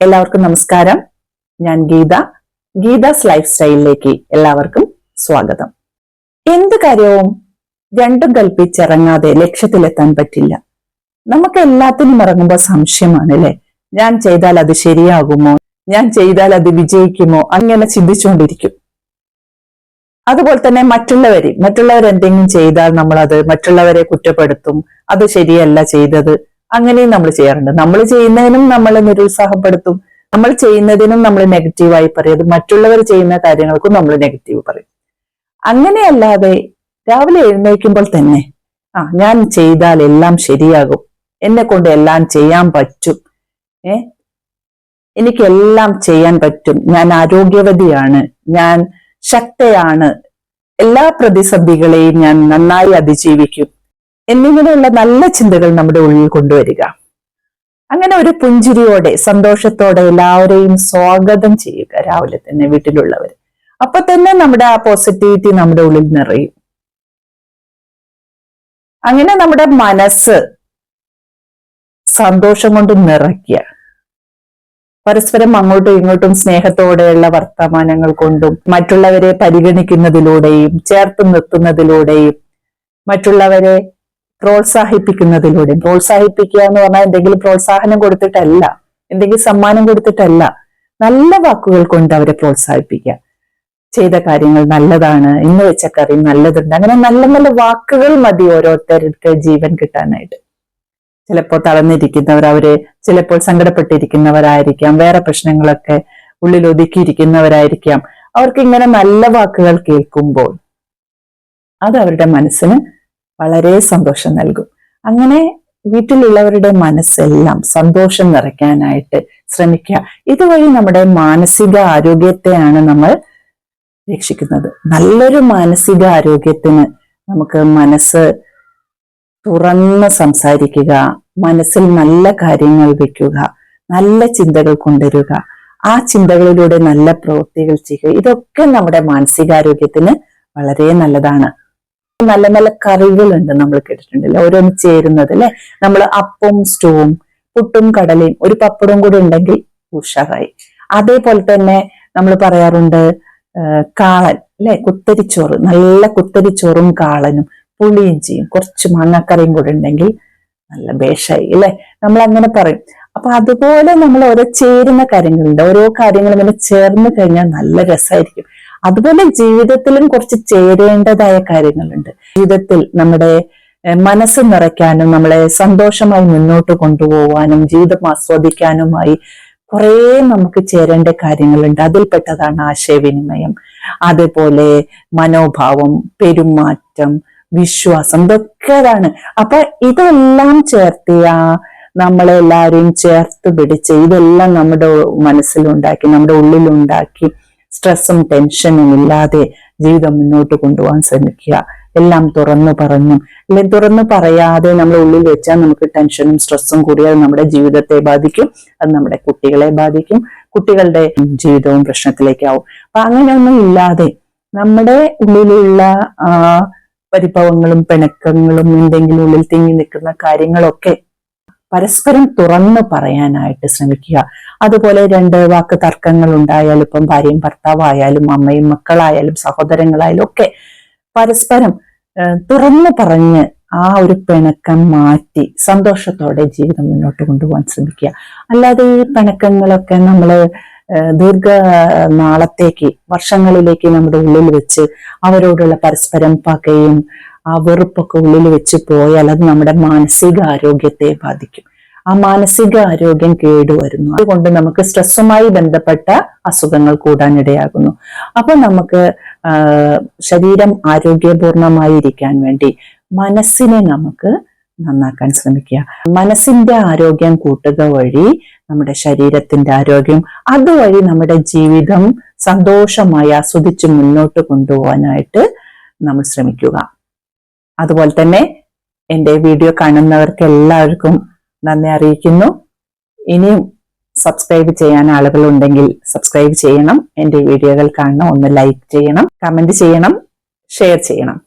എല്ലാവർക്കും നമസ്കാരം. ഞാൻ ഗീതാസ് ലൈഫ് സ്റ്റൈലിലേക്ക് എല്ലാവർക്കും സ്വാഗതം. എന്ത് കാര്യവും രണ്ടും കൽപ്പിച്ചിറങ്ങാതെ ലക്ഷ്യത്തിലെത്താൻ പറ്റില്ല. നമുക്ക് എല്ലാത്തിനും ഇറങ്ങുമ്പോൾ സംശയമാണ് അല്ലെ, ഞാൻ ചെയ്താൽ അത് ശരിയാകുമോ, ഞാൻ ചെയ്താൽ അത് വിജയിക്കുമോ, അങ്ങനെ ചിന്തിച്ചുകൊണ്ടിരിക്കും. അതുപോലെ തന്നെ മറ്റുള്ളവർ എന്തെങ്കിലും ചെയ്താൽ മറ്റുള്ളവരെ കുറ്റപ്പെടുത്തും, അത് ശരിയല്ല ചെയ്തത്, അങ്ങനെയും നമ്മൾ ചെയ്യാറുണ്ട്. നമ്മൾ ചെയ്യുന്നതിനും നമ്മൾ നിരുത്സാഹപ്പെടുത്തും, നമ്മൾ ചെയ്യുന്നതിനും നമ്മൾ നെഗറ്റീവായി പറയും, മറ്റുള്ളവർ ചെയ്യുന്ന കാര്യങ്ങൾക്കും നമ്മൾ നെഗറ്റീവ് പറയും. അങ്ങനെയല്ലാതെ രാവിലെ എഴുന്നേൽക്കുമ്പോൾ തന്നെ ഞാൻ ചെയ്താൽ എല്ലാം ശരിയാകും, എന്നെ കൊണ്ട് എല്ലാം ചെയ്യാൻ പറ്റും, എനിക്കെല്ലാം ചെയ്യാൻ പറ്റും, ഞാൻ ആരോഗ്യവതിയാണ്, ഞാൻ ശക്തയാണ്, എല്ലാ പ്രതിസന്ധികളെയും ഞാൻ നന്നായി അതിജീവിക്കും എന്നിങ്ങനെയുള്ള നല്ല ചിന്തകൾ നമ്മുടെ ഉള്ളിൽ കൊണ്ടുവരിക. അങ്ങനെ ഒരു പുഞ്ചിരിയോടെ സന്തോഷത്തോടെ എല്ലാവരെയും സ്വാഗതം ചെയ്യുക രാവിലെ തന്നെ വീട്ടിലുള്ളവർ. അപ്പൊ തന്നെ നമ്മുടെ ആ പോസിറ്റിവിറ്റി നമ്മുടെ ഉള്ളിൽ നിറയും. അങ്ങനെ നമ്മുടെ മനസ്സ് സന്തോഷം കൊണ്ട് നിറയ്ക്കുക. പരസ്പരം അങ്ങോട്ടും ഇങ്ങോട്ടും സ്നേഹത്തോടെയുള്ള വർത്തമാനങ്ങൾ കൊണ്ടും മറ്റുള്ളവരെ പരിഗണിക്കുന്നതിലൂടെയും ചേർത്ത് നിർത്തുന്നതിലൂടെയും മറ്റുള്ളവരെ പ്രോത്സാഹിപ്പിക്കുന്നതിലൂടെയും, പ്രോത്സാഹിപ്പിക്കുക എന്ന് പറഞ്ഞാൽ എന്തെങ്കിലും പ്രോത്സാഹനം കൊടുത്തിട്ടല്ല, എന്തെങ്കിലും സമ്മാനം കൊടുത്തിട്ടല്ല, നല്ല വാക്കുകൾ കൊണ്ട് അവരെ പ്രോത്സാഹിപ്പിക്കുക. ചെയ്ത കാര്യങ്ങൾ നല്ലതാണ്, ഇന്ന് വെച്ച കറി നല്ലതുണ്ട്, അങ്ങനെ നല്ല നല്ല വാക്കുകൾ മതി ഓരോരുത്തർക്ക് ജീവൻ കിട്ടാനായിട്ട്. ചിലപ്പോൾ തളർന്നിരിക്കുന്നവർ, ചിലപ്പോൾ സങ്കടപ്പെട്ടിരിക്കുന്നവരായിരിക്കാം, വേറെ പ്രശ്നങ്ങളൊക്കെ ഉള്ളിൽ ഒതുക്കിയിരിക്കുന്നവരായിരിക്കാം. അവർക്ക് ഇങ്ങനെ നല്ല വാക്കുകൾ കേൾക്കുമ്പോൾ അത് അവരുടെ മനസ്സിന് വളരെ സന്തോഷം നൽകും. അങ്ങനെ വീട്ടിലുള്ളവരുടെ മനസ്സെല്ലാം സന്തോഷം നിറയ്ക്കാനായിട്ട് ശ്രമിക്കുക. ഇതുവഴി നമ്മുടെ മാനസിക ആരോഗ്യത്തെയാണ് നമ്മൾ രക്ഷിക്കുന്നത്. നല്ലൊരു മാനസിക ആരോഗ്യത്തിന് നമുക്ക് മനസ്സ് തുറന്ന് സംസാരിക്കുക, മനസ്സിൽ നല്ല കാര്യങ്ങൾ വെക്കുക, നല്ല ചിന്തകൾ കൊണ്ടുവരിക, ആ ചിന്തകളിലൂടെ നല്ല പ്രവൃത്തികൾ ചെയ്യുക. ഇതൊക്കെ നമ്മുടെ മാനസികാരോഗ്യത്തിന് വളരെ നല്ലതാണ്. നല്ല നല്ല കറികളുണ്ട്, നമ്മൾ കേട്ടിട്ടുണ്ടല്ലോ, ഓരോന്ന് ചേരുന്നത് അല്ലെ. നമ്മൾ അപ്പവും സ്റ്റൂവും പുട്ടും കടലയും ഒരു പപ്പടവും കൂടെ ഉണ്ടെങ്കിൽ ഉഷാറായി. അതേപോലെ തന്നെ നമ്മൾ പറയാറുണ്ട് കാളൻ അല്ലെ, കുത്തരിച്ചോറ്, നല്ല കുത്തരിച്ചോറും കാളനും പുളിയും ചെയ്യും, കുറച്ച് മാങ്ങാക്കറിയും കൂടെ ഉണ്ടെങ്കിൽ നല്ല ബേഷായി അല്ലെ, നമ്മൾ അങ്ങനെ പറയും. അപ്പൊ അതുപോലെ നമ്മൾ ഓരോ ചേരുന്ന കാര്യങ്ങളുണ്ട്, ഓരോ കാര്യങ്ങൾ ഇങ്ങനെ ചേർന്ന് കഴിഞ്ഞാൽ നല്ല രസമായിരിക്കും. അതുപോലെ ജീവിതത്തിലും കുറച്ച് ചേരേണ്ടതായ കാര്യങ്ങളുണ്ട്. ജീവിതത്തിൽ നമ്മുടെ മനസ്സ് നിറയ്ക്കാനും നമ്മളെ സന്തോഷമായി മുന്നോട്ട് കൊണ്ടുപോകാനും ജീവിതം ആസ്വദിക്കാനുമായി കുറെ നമുക്ക് ചേരേണ്ട കാര്യങ്ങളുണ്ട്. അതിൽപ്പെട്ടതാണ് ആശയവിനിമയം, അതേപോലെ മനോഭാവം, പെരുമാറ്റം, വിശ്വാസം, ഇതൊക്കെ അതാണ്. അപ്പൊ ഇതെല്ലാം ചേർത്തിയ നമ്മളെല്ലാവരെയും ചേർത്ത് പിടിച്ച് ഇതെല്ലാം നമ്മുടെ മനസ്സിലുണ്ടാക്കി, നമ്മുടെ ഉള്ളിലുണ്ടാക്കി, സ്ട്രെസ്സും ടെൻഷനും ഇല്ലാതെ ജീവിതം മുന്നോട്ട് കൊണ്ടുപോകാൻ ശ്രമിക്കുക. എല്ലാം തുറന്നു പറഞ്ഞും അല്ലെങ്കിൽ തുറന്നു പറയാതെ നമ്മൾ ഉള്ളിൽ വെച്ചാൽ നമുക്ക് ടെൻഷനും സ്ട്രെസ്സും കൂടി അത് നമ്മുടെ ജീവിതത്തെ ബാധിക്കും, അത് നമ്മുടെ കുട്ടികളെ ബാധിക്കും, കുട്ടികളുടെ ജീവിതവും പ്രശ്നത്തിലേക്കാവും. അപ്പൊ അങ്ങനെയൊന്നും ഇല്ലാതെ നമ്മുടെ ഉള്ളിലുള്ള പരിഭവങ്ങളും പിണക്കങ്ങളും എന്തെങ്കിലും ഉള്ളിൽ തിങ്ങി നിൽക്കുന്ന കാര്യങ്ങളൊക്കെ പരസ്പരം തുറന്നു പറയാനായിട്ട് ശ്രമിക്കുക. അതുപോലെ രണ്ട് വാക്ക് തർക്കങ്ങൾ ഉണ്ടായാലും, ഇപ്പം ഭാര്യയും ഭർത്താവായാലും അമ്മയും മക്കളായാലും സഹോദരങ്ങളായാലും ഒക്കെ പരസ്പരം തുറന്നു പറഞ്ഞ് ആ ഒരു പിണക്കം മാറ്റി സന്തോഷത്തോടെ ജീവിതം മുന്നോട്ട് കൊണ്ടുപോകാൻ ശ്രമിക്കുക. അല്ലാതെ ഈ പിണക്കങ്ങളൊക്കെ നമ്മൾ ദീർഘനാളത്തേക്ക്, വർഷങ്ങളിലേക്ക് നമ്മുടെ ഉള്ളിൽ വെച്ച് അവരോടുള്ള പരസ്പരം പകയും ആ വെറുപ്പൊക്കെ ഉള്ളിൽ വെച്ച് പോയാൽ അത് നമ്മുടെ മാനസിക ആരോഗ്യത്തെ ബാധിക്കും. ആ മാനസിക ആരോഗ്യം കേടുവരുന്നു. അതുകൊണ്ട് നമുക്ക് സ്ട്രെസ്സുമായി ബന്ധപ്പെട്ട അസുഖങ്ങൾ കൂടാനിടയാകുന്നു. അപ്പൊ നമുക്ക് ശരീരം ആരോഗ്യപൂർണമായി ഇരിക്കാൻ വേണ്ടി മനസ്സിനെ നമുക്ക് നന്നാക്കാൻ ശ്രമിക്കുക. മനസ്സിന്റെ ആരോഗ്യം കൂട്ടുക വഴി നമ്മുടെ ശരീരത്തിന്റെ ആരോഗ്യം, അതുവഴി നമ്മുടെ ജീവിതം സന്തോഷമായി ആസ്വദിച്ച് മുന്നോട്ട് കൊണ്ടുപോകാനായിട്ട് നമ്മൾ ശ്രമിക്കുക. അതുപോലെ തന്നെ എൻ്റെ വീഡിയോ കാണുന്നവർക്ക് എല്ലാവർക്കും നന്ദി അറിയിക്കുന്നു. ഇനിയും സബ്സ്ക്രൈബ് ചെയ്യാൻ ആളുകളുണ്ടെങ്കിൽ സബ്സ്ക്രൈബ് ചെയ്യണം, എൻ്റെ വീഡിയോകൾ കാണണം, ഒന്ന് ലൈക്ക് ചെയ്യണം, കമന്റ് ചെയ്യണം, ഷെയർ ചെയ്യണം.